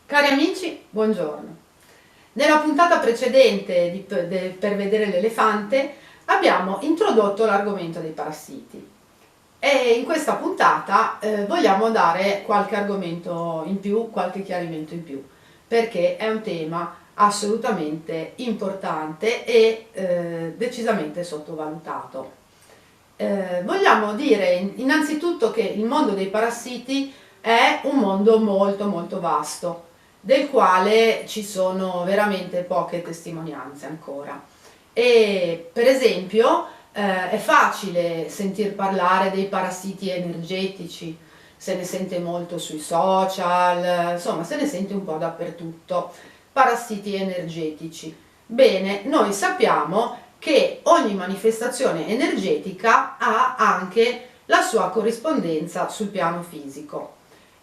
Cari amici, buongiorno. Nella puntata precedente per vedere l'elefante abbiamo introdotto l'argomento dei parassiti e in questa puntata vogliamo dare qualche argomento in più, qualche chiarimento in più, perché è un tema assolutamente importante e decisamente sottovalutato. Vogliamo dire innanzitutto che il mondo dei parassiti è un mondo molto vasto, del quale ci sono veramente poche testimonianze ancora. E per esempio è facile sentir parlare dei parassiti energetici, se ne sente molto sui social, insomma se ne sente un po' dappertutto. Parassiti energetici. Bene, noi sappiamo che ogni manifestazione energetica ha anche la sua corrispondenza sul piano fisico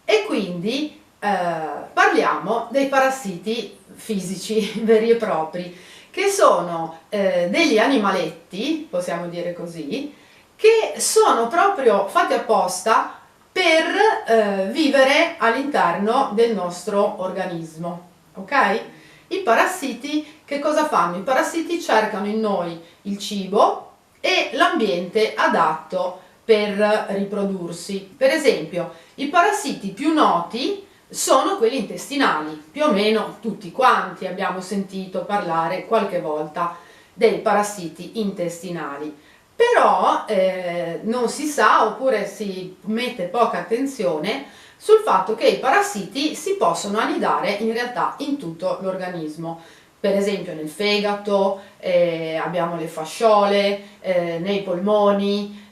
e quindi parliamo dei parassiti fisici veri e propri, che sono degli animaletti, possiamo dire così, che sono proprio fatti apposta per vivere all'interno del nostro organismo, ok? I parassiti che cosa fanno? I parassiti cercano in noi il cibo e l'ambiente adatto per riprodursi. Per esempio, i parassiti più noti sono quelli intestinali, più o meno tutti quanti abbiamo sentito parlare qualche volta dei parassiti intestinali, però non si sa oppure si mette poca attenzione sul fatto che i parassiti si possono annidare in realtà in tutto l'organismo. Per esempio nel fegato, abbiamo le fasciole, nei polmoni,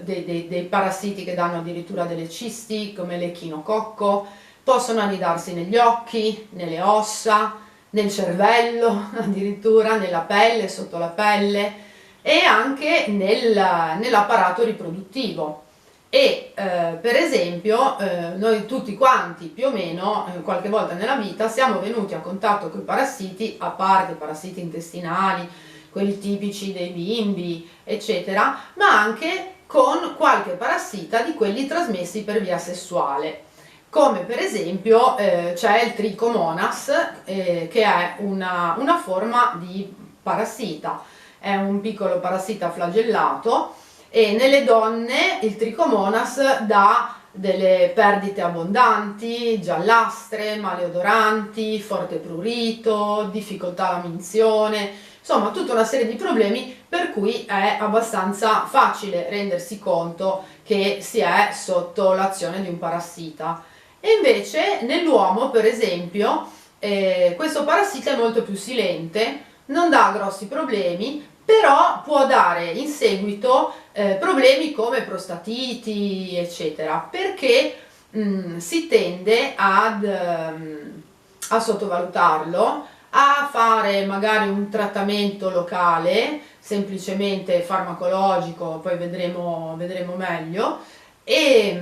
dei parassiti che danno addirittura delle cisti come l'echinococco, possono annidarsi negli occhi, nelle ossa, nel cervello, addirittura nella pelle, sotto la pelle e anche nell'apparato riproduttivo. E per esempio noi tutti quanti più o meno qualche volta nella vita siamo venuti a contatto con i parassiti, a parte i parassiti intestinali, quelli tipici dei bimbi eccetera, ma anche con qualche parassita di quelli trasmessi per via sessuale, come per esempio c'è il Trichomonas che è una forma di parassita, è un piccolo parassita flagellato e nelle donne il Trichomonas dà delle perdite abbondanti, giallastre, maleodoranti, forte prurito, difficoltà alla minzione, insomma tutta una serie di problemi per cui è abbastanza facile rendersi conto che si è sotto l'azione di un parassita. E invece nell'uomo, per esempio, questo parassita è molto più silente, non dà grossi problemi, però può dare in seguito problemi come prostatiti eccetera, perché si tende a sottovalutarlo, a fare magari un trattamento locale semplicemente farmacologico, poi vedremo meglio, e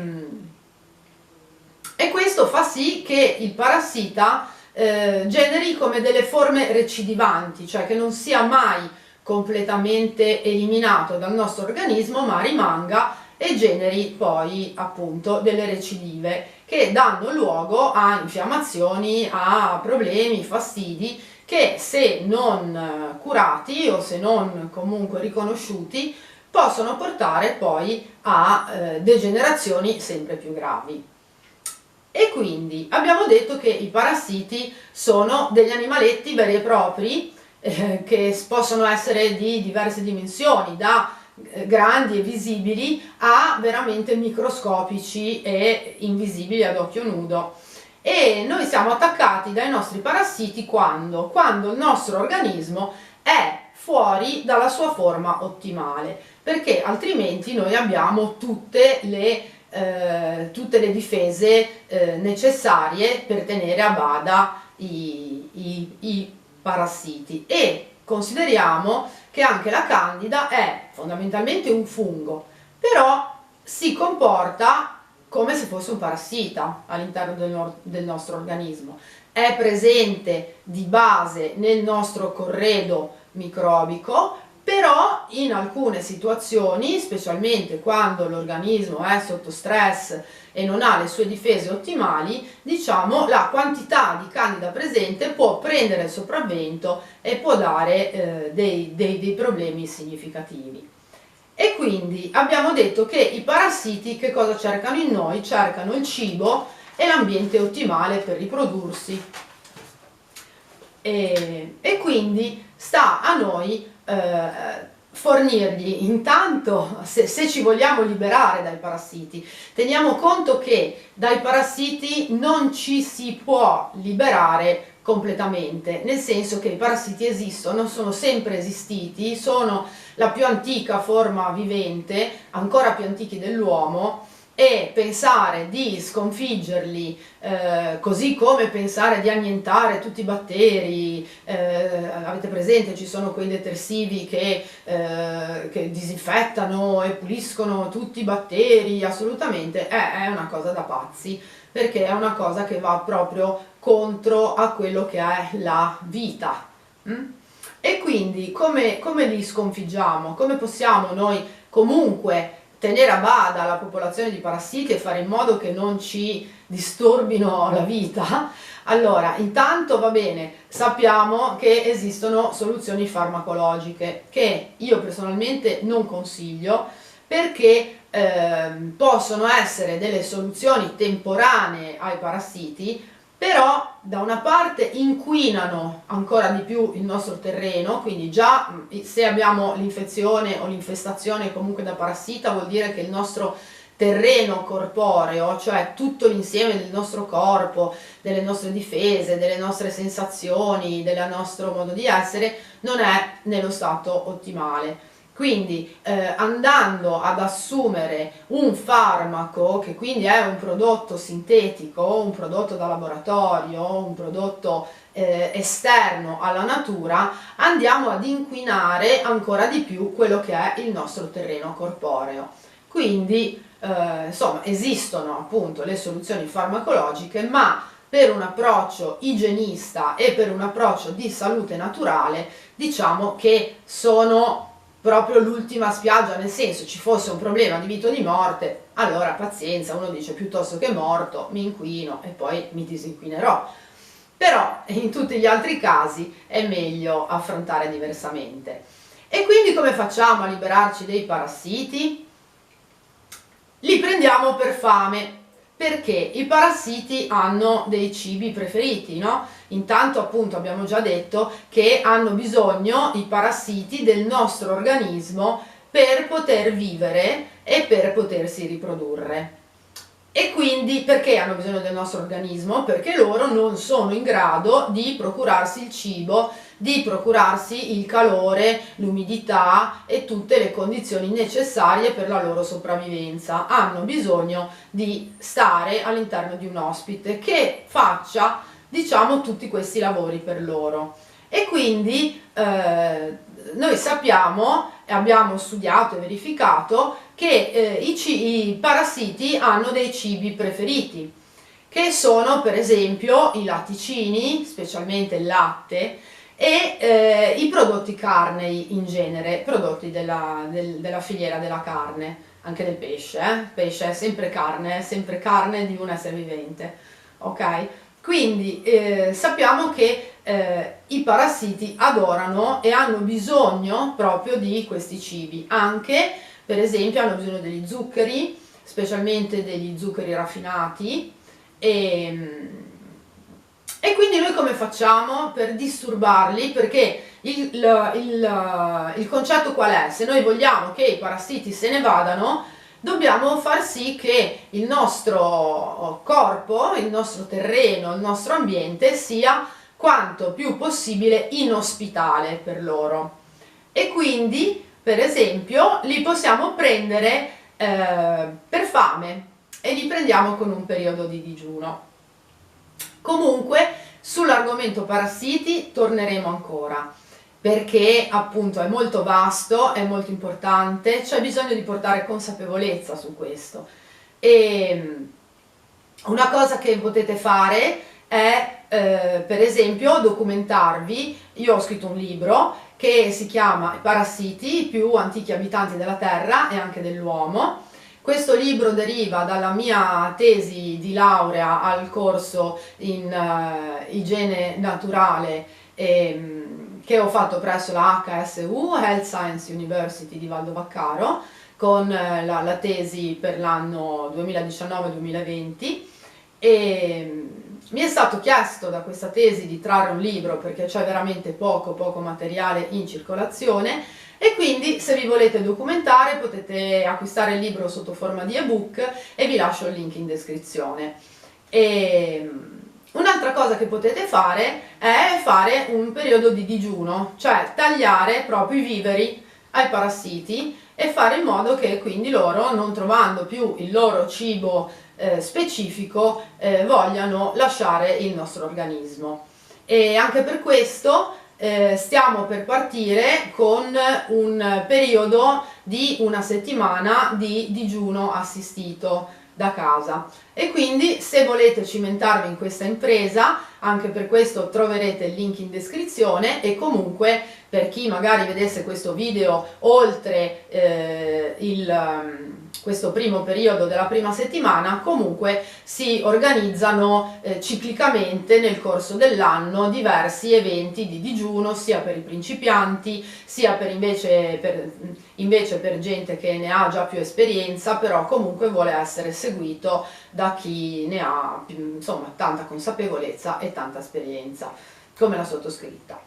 questo fa sì che il parassita generi come delle forme recidivanti, cioè che non sia mai completamente eliminato dal nostro organismo, ma rimanga e generi poi appunto delle recidive che danno luogo a infiammazioni, a problemi, fastidi che se non curati o se non comunque riconosciuti possono portare poi a degenerazioni sempre più gravi. E quindi abbiamo detto che i parassiti sono degli animaletti veri e propri che possono essere di diverse dimensioni, da grandi e visibili a veramente microscopici e invisibili ad occhio nudo. E noi siamo attaccati dai nostri parassiti quando il nostro organismo è fuori dalla sua forma ottimale, perché altrimenti noi abbiamo tutte le difese necessarie per tenere a bada i parassiti. E consideriamo che anche la candida è fondamentalmente un fungo, però si comporta come se fosse un parassita all'interno del nostro organismo. È presente di base nel nostro corredo microbico, però in alcune situazioni, specialmente quando l'organismo è sotto stress e non ha le sue difese ottimali, diciamo la quantità di candida presente può prendere il sopravvento e può dare dei problemi significativi. E quindi abbiamo detto che i parassiti che cosa cercano in noi? Cercano il cibo e l'ambiente ottimale per riprodursi. E quindi sta a noi fornirgli intanto, se ci vogliamo liberare dai parassiti. Teniamo conto che dai parassiti non ci si può liberare completamente, nel senso che i parassiti esistono, sono sempre esistiti, sono la più antica forma vivente, ancora più antichi dell'uomo, e pensare di sconfiggerli, così come pensare di annientare tutti i batteri, avete presente, ci sono quei detersivi che disinfettano e puliscono tutti i batteri, assolutamente, è una cosa da pazzi, perché è una cosa che va proprio contro a quello che è la vita. E quindi come li sconfiggiamo? Come possiamo noi comunque tenere a bada la popolazione di parassiti e fare in modo che non ci disturbino la vita? Allora, intanto va bene, sappiamo che esistono soluzioni farmacologiche che io personalmente non consiglio, perché possono essere delle soluzioni temporanee ai parassiti, però da una parte inquinano ancora di più il nostro terreno, quindi già se abbiamo l'infezione o l'infestazione comunque da parassita, vuol dire che il nostro terreno corporeo, cioè tutto l'insieme del nostro corpo, delle nostre difese, delle nostre sensazioni, del nostro modo di essere, non è nello stato ottimale. Quindi andando ad assumere un farmaco, che quindi è un prodotto sintetico, un prodotto da laboratorio, un prodotto esterno alla natura, andiamo ad inquinare ancora di più quello che è il nostro terreno corporeo. Quindi insomma esistono appunto le soluzioni farmacologiche, ma per un approccio igienista e per un approccio di salute naturale diciamo che sono proprio l'ultima spiaggia, nel senso, ci fosse un problema di vita o di morte, allora pazienza, uno dice piuttosto che morto mi inquino e poi mi disinquinerò, però in tutti gli altri casi è meglio affrontare diversamente. E quindi come facciamo a liberarci dei parassiti? Li prendiamo per fame, perché i parassiti hanno dei cibi preferiti, no? Intanto appunto abbiamo già detto che hanno bisogno i parassiti del nostro organismo per poter vivere e per potersi riprodurre. E quindi perché hanno bisogno del nostro organismo? Perché loro non sono in grado di procurarsi il cibo, di procurarsi il calore, l'umidità e tutte le condizioni necessarie per la loro sopravvivenza. Hanno bisogno di stare all'interno di un ospite che faccia, diciamo, tutti questi lavori per loro. E quindi noi sappiamo e abbiamo studiato e verificato che i parassiti hanno dei cibi preferiti, che sono per esempio i latticini, specialmente il latte, e i prodotti carnei in genere, prodotti della filiera della carne, anche del pesce. Pesce è sempre carne di un essere vivente, ok? Quindi sappiamo che i parassiti adorano e hanno bisogno proprio di questi cibi, anche per esempio hanno bisogno degli zuccheri, specialmente degli zuccheri raffinati, e quindi noi come facciamo per disturbarli? Perché il concetto qual è? Se noi vogliamo che i parassiti se ne vadano, dobbiamo far sì che il nostro corpo, il nostro terreno, il nostro ambiente sia quanto più possibile inospitale per loro. E quindi, per esempio, li possiamo prendere per fame e li prendiamo con un periodo di digiuno. Comunque, sull'argomento parassiti torneremo ancora, perché appunto è molto vasto, è molto importante, c'è bisogno di portare consapevolezza su questo. E una cosa che potete fare è per esempio documentarvi. Io ho scritto un libro che si chiama I parassiti, i più antichi abitanti della Terra e anche dell'uomo. Questo libro deriva dalla mia tesi di laurea al corso in igiene naturale che ho fatto presso la HSU, Health Science University di Valdovaccaro, con la tesi per l'anno 2019-2020, e mi è stato chiesto da questa tesi di trarre un libro perché c'è veramente poco materiale in circolazione, e quindi se vi volete documentare potete acquistare il libro sotto forma di ebook e vi lascio il link in descrizione. Un'altra cosa che potete fare è fare un periodo di digiuno, cioè tagliare proprio i viveri ai parassiti e fare in modo che quindi loro, non trovando più il loro cibo specifico, vogliano lasciare il nostro organismo. E anche per questo stiamo per partire con un periodo di una settimana di digiuno assistito da casa, e quindi se volete cimentarvi in questa impresa, anche per questo troverete il link in descrizione, e comunque per chi magari vedesse questo video oltre questo primo periodo della prima settimana, comunque si organizzano ciclicamente nel corso dell'anno diversi eventi di digiuno, sia per i principianti, sia per invece per gente che ne ha già più esperienza, però comunque vuole essere seguito da chi ne ha insomma tanta consapevolezza e tanta esperienza, come la sottoscritta.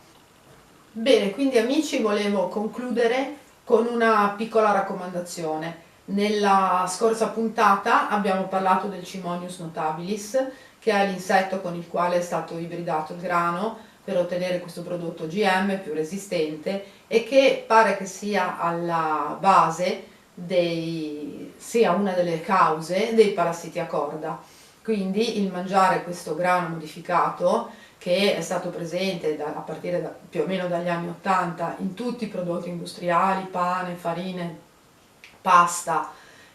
Bene, quindi amici, volevo concludere con una piccola raccomandazione. Nella scorsa puntata abbiamo parlato del Cimonius notabilis, che è l'insetto con il quale è stato ibridato il grano per ottenere questo prodotto OGM più resistente, e che pare che sia alla base sia una delle cause dei parassiti a corda. Quindi il mangiare questo grano modificato, che è stato presente a partire più o meno dagli anni 80 in tutti i prodotti industriali, pane, farine, pasta,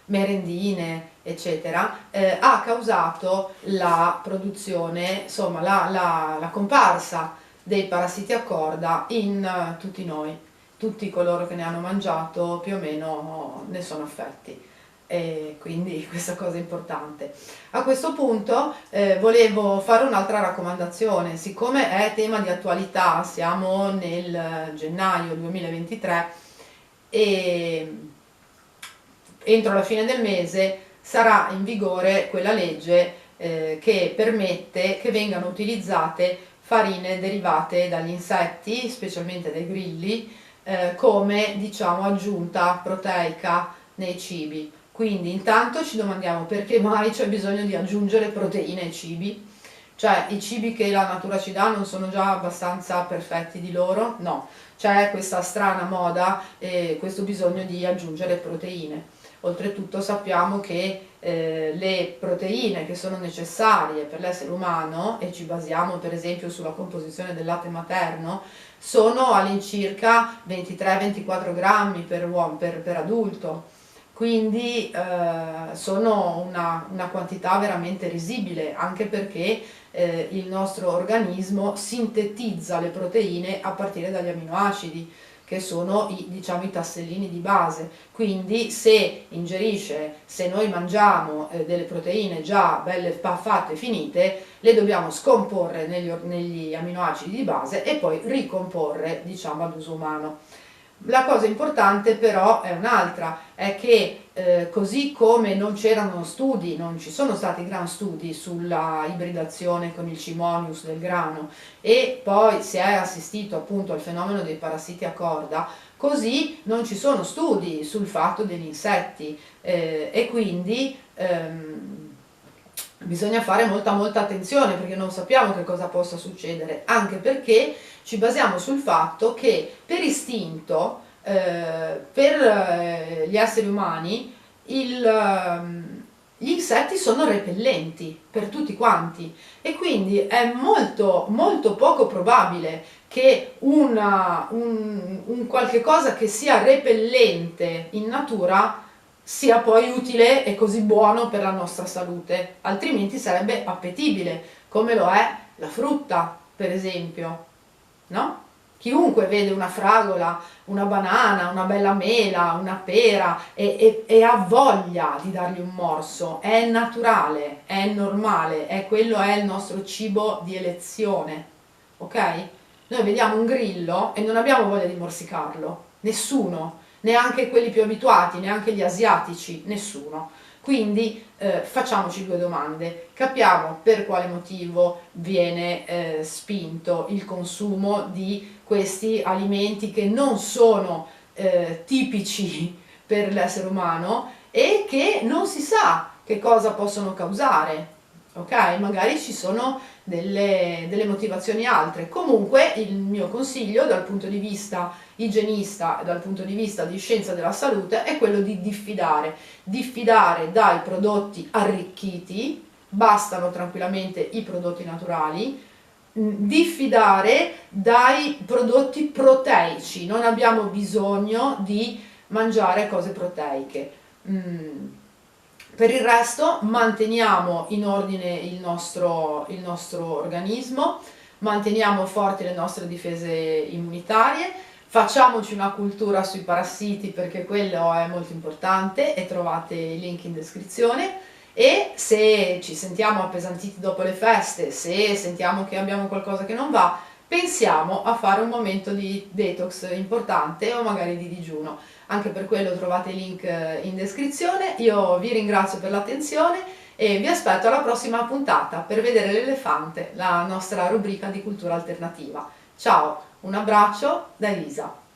merendine, eccetera, ha causato la produzione, insomma la comparsa dei parassiti a corda in tutti noi. Tutti coloro che ne hanno mangiato più o meno ne sono affetti, e quindi questa cosa è importante. A questo punto volevo fare un'altra raccomandazione, siccome è tema di attualità, siamo nel gennaio 2023 e entro la fine del mese sarà in vigore quella legge che permette che vengano utilizzate farine derivate dagli insetti, specialmente dai grilli, come diciamo aggiunta proteica nei cibi. Quindi intanto ci domandiamo perché mai c'è bisogno di aggiungere proteine ai cibi, cioè i cibi che la natura ci dà non sono già abbastanza perfetti di loro? No, c'è questa strana moda e questo bisogno di aggiungere proteine. Oltretutto sappiamo che le proteine che sono necessarie per l'essere umano, e ci basiamo per esempio sulla composizione del latte materno, sono all'incirca 23-24 grammi per adulto, quindi sono una quantità veramente risibile, anche perché il nostro organismo sintetizza le proteine a partire dagli aminoacidi, che sono diciamo, i tassellini di base. Quindi se noi mangiamo delle proteine già belle fatte e finite, le dobbiamo scomporre negli aminoacidi di base e poi ricomporre, diciamo, ad uso umano. La cosa importante però è un'altra, è che così come non c'erano studi, non ci sono stati gran studi sulla ibridazione con il Cimonius del grano, e poi si è assistito appunto al fenomeno dei parassiti a corda, così non ci sono studi sul fatto degli insetti, e quindi bisogna fare molta attenzione, perché non sappiamo che cosa possa succedere, anche perché ci basiamo sul fatto che per istinto per gli esseri umani gli insetti sono repellenti per tutti quanti, e quindi è molto poco probabile che un qualche cosa che sia repellente in natura sia poi utile e così buono per la nostra salute, altrimenti sarebbe appetibile, come lo è la frutta, per esempio, no? Chiunque vede una fragola, una banana, una bella mela, una pera e ha voglia di dargli un morso, è naturale, è normale, quello è il nostro cibo di elezione, ok? Noi vediamo un grillo e non abbiamo voglia di morsicarlo, nessuno, neanche quelli più abituati, neanche gli asiatici, nessuno. Quindi facciamoci due domande, capiamo per quale motivo viene spinto il consumo di questi alimenti che non sono tipici per l'essere umano e che non si sa che cosa possono causare, ok? Magari ci sono delle motivazioni altre. Comunque il mio consiglio dal punto di vista igienista e dal punto di vista di scienza della salute è quello di diffidare dai prodotti arricchiti, bastano tranquillamente i prodotti naturali, diffidare dai prodotti proteici, non abbiamo bisogno di mangiare cose proteiche. Per il resto manteniamo in ordine il nostro organismo, manteniamo forti le nostre difese immunitarie, facciamoci una cultura sui parassiti perché quello è molto importante e trovate i link in descrizione. E se ci sentiamo appesantiti dopo le feste, se sentiamo che abbiamo qualcosa che non va, pensiamo a fare un momento di detox importante o magari di digiuno. Anche per quello trovate i link in descrizione. Io vi ringrazio per l'attenzione e vi aspetto alla prossima puntata per vedere l'elefante, la nostra rubrica di cultura alternativa. Ciao, un abbraccio da Elisa.